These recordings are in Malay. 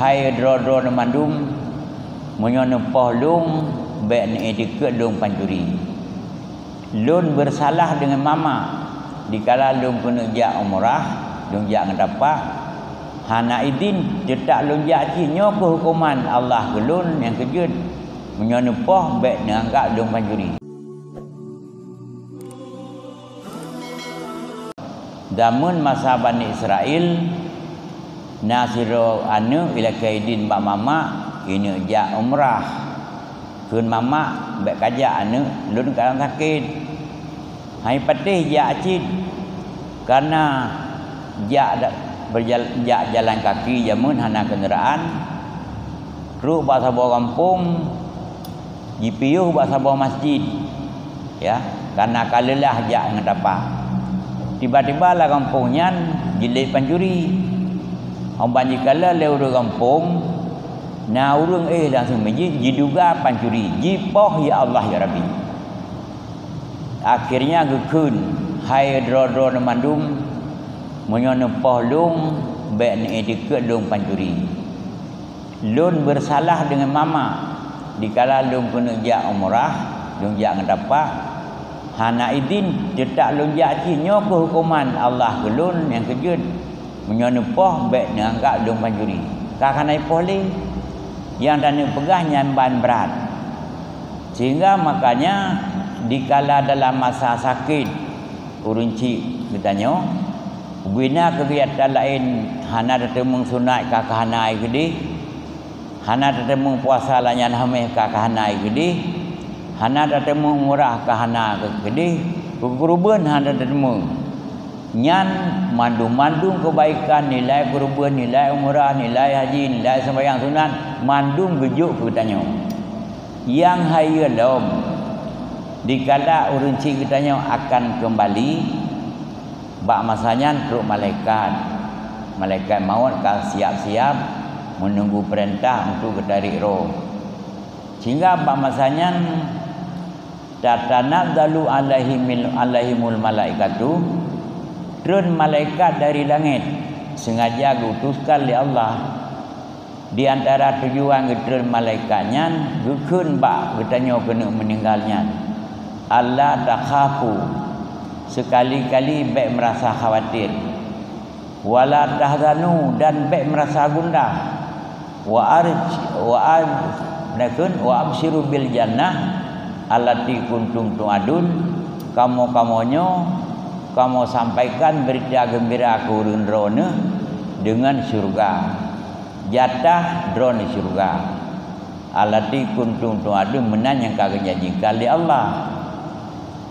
hai dro-dro mandum menyono poh lung baik ni dekat lung pancuri. Lun bersalah dengan mama dikala lung kena jak umrah, lung jak ngedapak hana idin cetak lung jak cinyo ke hukuman Allah ke lun yang kejut menyono poh baik ni anggap lung pancuri. Damun masa Bani Israel nasiro anu ila kaidin bak mama ini jak umrah kun mama bak kajak anu lun kadang sakit hai patih jak cid karena jak jalan kaki jamun hana kenderaan ru bahasa bawa kampung jipiuh bahasa bawa masjid ya karena kalelah jak ngedapa tiba-tiba lah kampungnya jilid pancuri. Orang jikala lewat kampung, na urang langsung masjid diduga pancuri. Jipoh ya Allah ya Rabbi. Akhirnya gekun hai dro-dro mandum menyono poh lung baik ni dekat lung pancuri. Lun bersalah dengan mama dikala lung kena jak umrah, lung jak ngedapak hana idin cetak lun jak cinyo ke hukuman Allah ke lun yang kejut menyono poh baik ni anggap lun pancuri. Kakanai boleh yang dana pegah nyamban berat. Sehingga makanya dikala dalam masa sakit urun cik katanya bina kegiatan lain hana tetemu sunat kakahanai gede hana tetemu puasa lanyan hameh kakahanai gede hana tetemu murah kahana gede kuruban hana tetemu nyan mandum kebaikan nilai kuruban nilai umrah nilai haji nilai sembahyang sunat mandum gejuk katanya yang hayalom dikala urun cik katanya akan kembali bak masanya teruk malaikat maut kan siap-siap menunggu perintah untuk ketarik roh sehingga bak masanya tatanazzalu alaihimul malaikatu turun malaikat dari langit sengaja diutuskan oleh Allah di antara tujuan turun malaikatnya gekun bak katanya kena meninggalnya Allah takhafu sekali-kali baik merasa khawatir wala tahzanu dan baik merasa gundah wa abshiru bil jannah allati kuntum tu'adun kamu sampaikan berita gembira ke urun drone dengan surga jatah drone surga allati kuntum tu'adun menan yang kagak janjikan oleh Allah.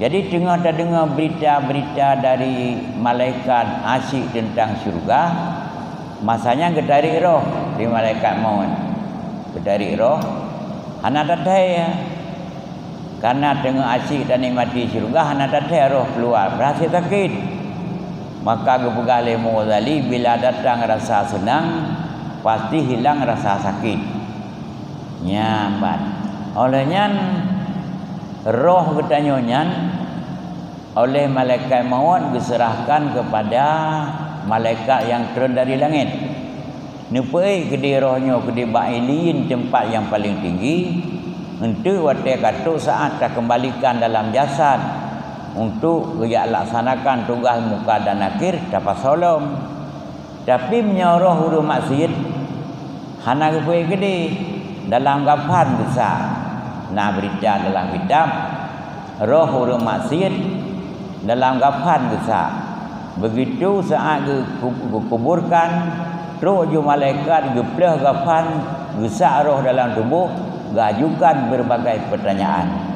Jadi dengar berita-berita dari malaikat asyik tentang surga masanya gedarik roh di malaikat maut gedarik roh hana dadai ya. Karena dengan asyik dan nikmati syurga hana dadai roh keluar berhasil sakit maka gepegalih Mughazali bila datang rasa senang pasti hilang rasa sakit nyambat olehnya roh ketanyonya oleh malaikat maut diserahkan kepada malaikat yang turun dari langit nupai kedi rohnya kedi ba'ilin tempat yang paling tinggi untuk watai katuk saat tak kembalikan dalam jasad untuk kerja laksanakan tugas muka dan akhir dapat solom tapi menyoroh huru maksud hana kepuai gede dalam gapan besar nah berita dalam kitab roh huru maksud dalam gapan besar begitu saat kuburkan roh ju malaikat geplah gapan besar roh dalam tubuh gajukan berbagai pertanyaan